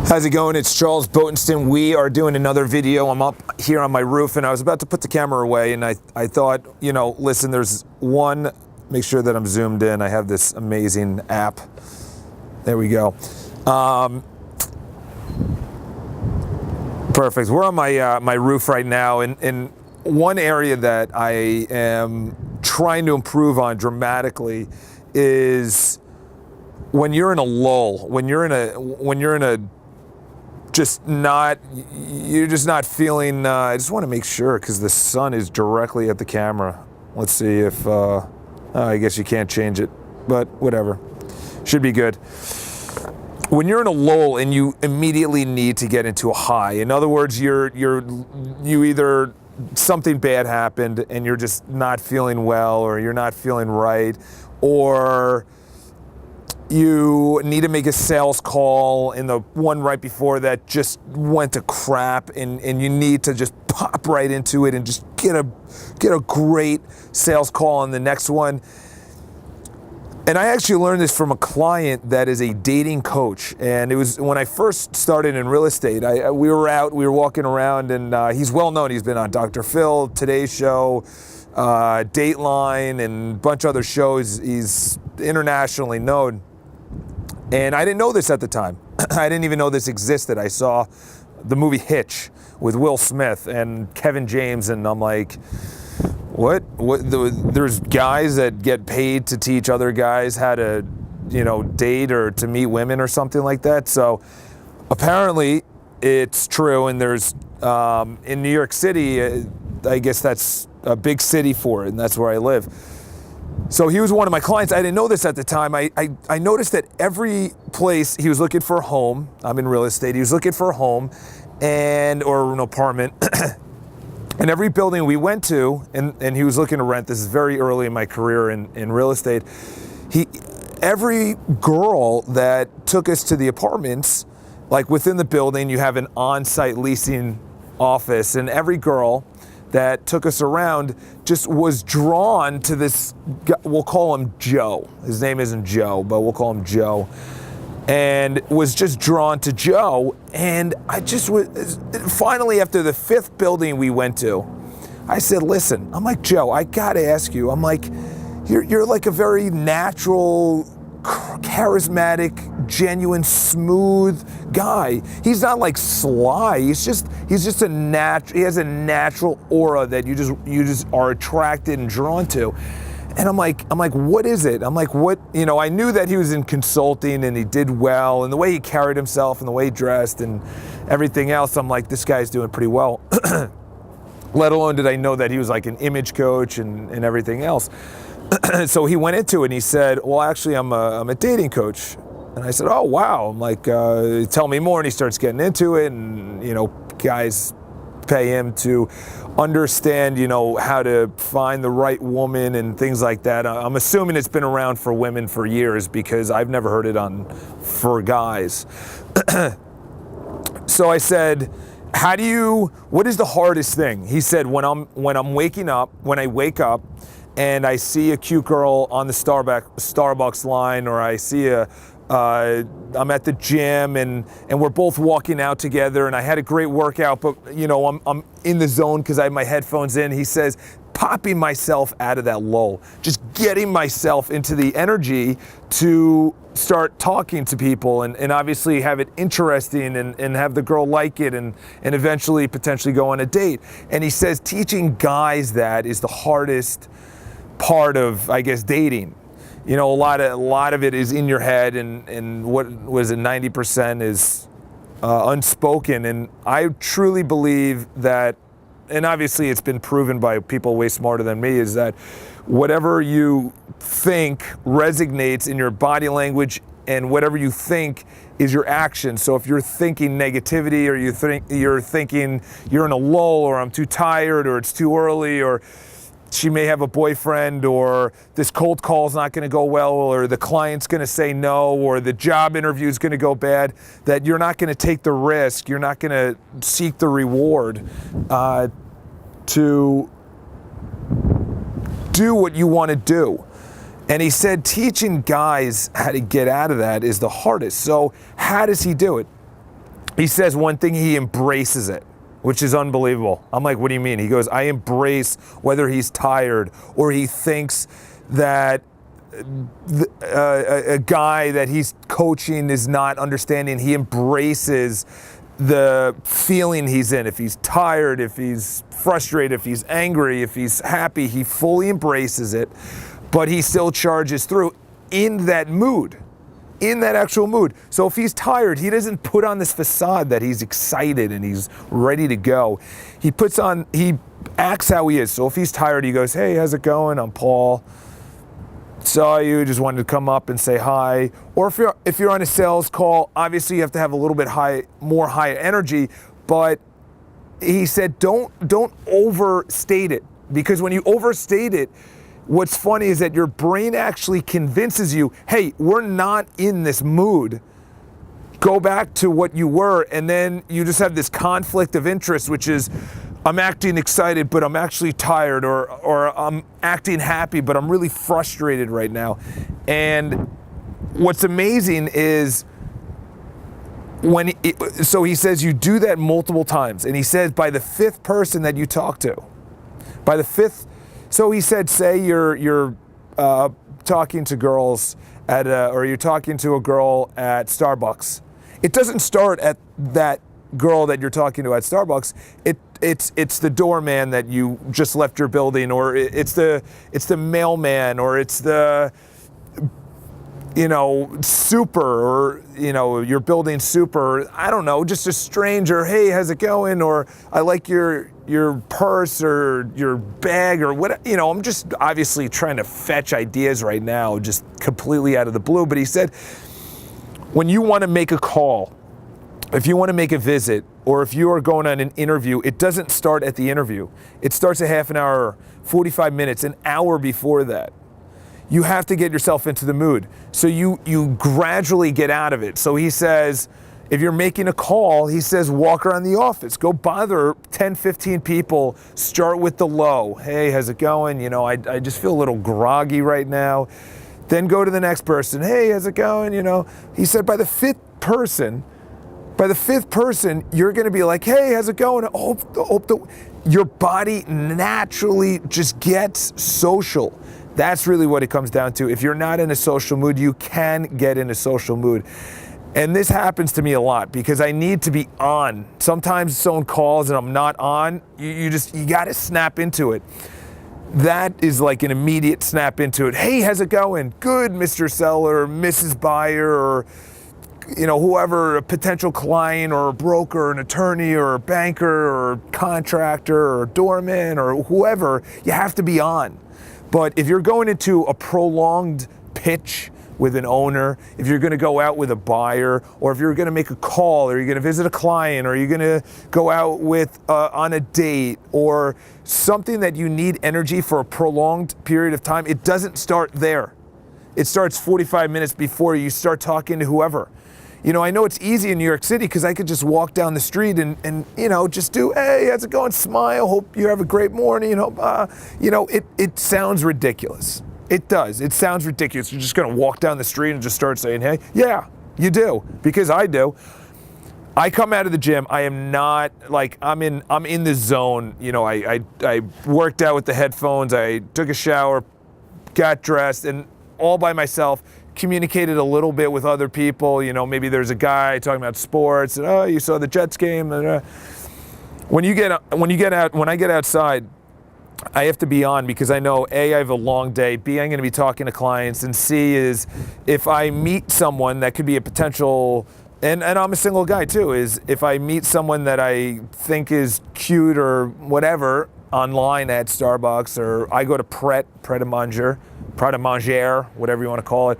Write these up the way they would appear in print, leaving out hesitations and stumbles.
How's it going? It's Charles Botenston. We are doing another video. I'm up here on my roof and I was about to put the camera away and I thought, listen, there's one, make sure that I'm zoomed in. I have this amazing app. There we go. Perfect. We're on my roof right now, and one area that I am trying to improve on dramatically is when you're in a lull, when you're in a you're just not feeling, I just want to make sure because the sun is directly at the camera. Let's see if, I guess you can't change it, but whatever. Should be good. When you're in a lull and you immediately need to get into a high, in other words, you either something bad happened and you're just not feeling well, or you're not feeling right, or you need to make a sales call and the one right before that just went to crap, and you need to just pop right into it and just get a great sales call on the next one. And I actually learned this from a client that is a dating coach. And it was when I first started in real estate. We were walking around, and he's well known. He's been on Dr. Phil, Today's Show, Dateline, and a bunch of other shows. He's internationally known. And I didn't know this at the time. I didn't even know this existed. I saw the movie Hitch with Will Smith and Kevin James, and I'm like, what? There's guys that get paid to teach other guys how to, date or to meet women or something like that. So apparently it's true. And there's, in New York City, I guess that's a big city for it, and that's where I live. So he was one of my clients. I didn't know this at the time. I noticed that every place he was looking for a home, I'm in real estate, he was looking for a home or an apartment. And every building we went to, and he was looking to rent, this is very early in my career in real estate, every girl that took us to the apartments, like within the building, you have an on-site leasing office, and every girl that took us around just was drawn to this guy. We'll call him Joe. His name isn't Joe, but we'll call him Joe. And was just drawn to Joe. And I just was, finally after the fifth building we went to, I said, listen, I'm like, Joe, I gotta ask you, I'm like, you're like a very natural, charismatic, genuine, smooth guy. He's not like sly. He's just a he has a natural aura that you just are attracted and drawn to. And I'm like, what is it? I'm like, what? I knew that he was in consulting and he did well, and the way he carried himself and the way he dressed and everything else, I'm like, this guy's doing pretty well. Let alone did I know that he was like an image coach and everything else. So he went into it and he said, well, actually, I'm a dating coach. And I said, oh, wow. I'm like, tell me more. And he starts getting into it, and, guys pay him to understand, how to find the right woman and things like that. I'm assuming it's been around for women for years because I've never heard it for guys. So I said, what is the hardest thing? He said, when I wake up and I see a cute girl on the Starbucks line, or I see I'm at the gym and we're both walking out together and I had a great workout, but I'm in the zone because I have my headphones in. He says, popping myself out of that lull, just getting myself into the energy to start talking to people and obviously have it interesting and have the girl like it and eventually potentially go on a date. And he says teaching guys that is the hardest part of, I guess, dating. A lot of it is in your head, and what was it, 90% is unspoken. And I truly believe that, and obviously it's been proven by people way smarter than me, is that whatever you think resonates in your body language, and whatever you think is your action. So if you're thinking negativity, or you're thinking you're in a lull, or I'm too tired, or it's too early, or she may have a boyfriend, or this cold call is not going to go well, or the client's going to say no, or the job interview is going to go bad, that you're not going to take the risk, you're not going to seek the reward to do what you want to do. And he said teaching guys how to get out of that is the hardest. So how does he do it? he says one thing, he embraces it, which is unbelievable. I'm like, what do you mean? He goes, I embrace whether he's tired or he thinks that a guy that he's coaching is not understanding. He embraces the feeling he's in. If he's tired, if he's frustrated, if he's angry, if he's happy, he fully embraces it, but he still charges through in that mood, in that actual mood. So if he's tired, he doesn't put on this facade that he's excited and he's ready to go. He acts how he is. So if he's tired, he goes, hey, how's it going? I'm Paul. Saw you, just wanted to come up and say hi. Or if you're on a sales call, obviously you have to have a little bit more high energy, but he said don't overstate it, because when you overstate it, what's funny is that your brain actually convinces you, hey, we're not in this mood. Go back to what you were, and then you just have this conflict of interest, which is, I'm acting excited, but I'm actually tired, or I'm acting happy, but I'm really frustrated right now. And what's amazing is so he says you do that multiple times, and he says by the fifth person that you talk to, so he said, say you're talking to girls or you're talking to a girl at Starbucks. It doesn't start at that girl that you're talking to at Starbucks. It's the doorman that you just left your building, or it's the mailman, or it's the super, or your building super, or I don't know, just a stranger. Hey, how's it going? Or I like your purse or your bag, or what. I'm just obviously trying to fetch ideas right now, just completely out of the blue. But he said, when you want to make a call, if you want to make a visit, or if you are going on an interview, it doesn't start at the interview. It starts a half an hour, 45 minutes, an hour before that. You have to get yourself into the mood. So you gradually get out of it. So he says, if you're making a call, he says, walk around the office. Go bother 10, 15 people. Start with the low. Hey, how's it going? I just feel a little groggy right now. Then go to the next person. Hey, how's it going? He said by the fifth person, you're going to be like, hey, how's it going? Your body naturally just gets social. That's really what it comes down to. If you're not in a social mood, you can get in a social mood. And this happens to me a lot because I need to be on. Sometimes someone calls and I'm not on. You got to snap into it. That is like an immediate snap into it. Hey, how's it going? Good, Mr. Seller, Mrs. Buyer, or whoever, a potential client or a broker, or an attorney or a banker or a contractor or a doorman or whoever. You have to be on. But if you're going into a prolonged pitch with an owner, if you're going to go out with a buyer, or if you're going to make a call, or you're going to visit a client, or you're going to go out with on a date, or something that you need energy for a prolonged period of time, it doesn't start there. It starts 45 minutes before you start talking to whoever. I know it's easy in New York City because I could just walk down the street and just do, hey, how's it going? Smile. Hope you have a great morning. It sounds ridiculous. It does. It sounds ridiculous. You're just going to walk down the street and just start saying, hey, yeah, you do, because I do. I come out of the gym. I am not like, I'm in the zone. I worked out with the headphones. I took a shower, got dressed, and all by myself. Communicated a little bit with other people. Maybe there's a guy talking about sports, and oh, you saw the Jets game. When I get outside, I have to be on because I know A, I have a long day. B, I'm going to be talking to clients, and C is if I meet someone that could be a potential, and I'm a single guy too, is if I meet someone that I think is cute or whatever online at Starbucks, or I go to Pret a Manger, whatever you want to call it.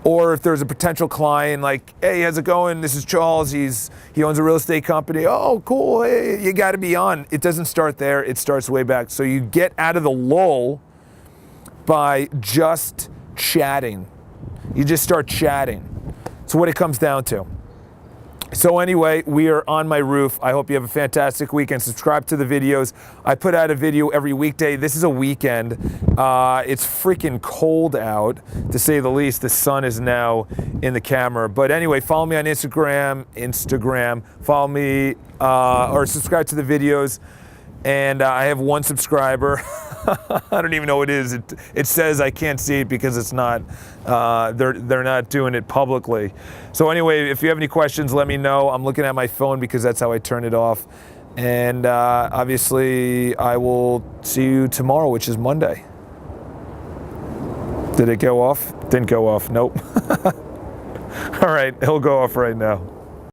Or if there's a potential client like, hey, how's it going? This is Charles. He owns a real estate company. Oh, cool. Hey, you got to be on. It doesn't start there. It starts way back. So you get out of the lull by just chatting. You just start chatting. That's what it comes down to. So anyway, we are on my roof. I hope you have a fantastic weekend. Subscribe to the videos. I put out a video every weekday. This is a weekend. It's freaking cold out, to say the least. The sun is now in the camera. But anyway, follow me on Instagram. Follow me or subscribe to the videos. And I have 1 subscriber. I don't even know what it is. It says I can't see it because it's not. They're not doing it publicly. So anyway, if you have any questions, let me know. I'm looking at my phone because that's how I turn it off. And obviously, I will see you tomorrow, which is Monday. Did it go off? Didn't go off. Nope. All right, it'll go off right now.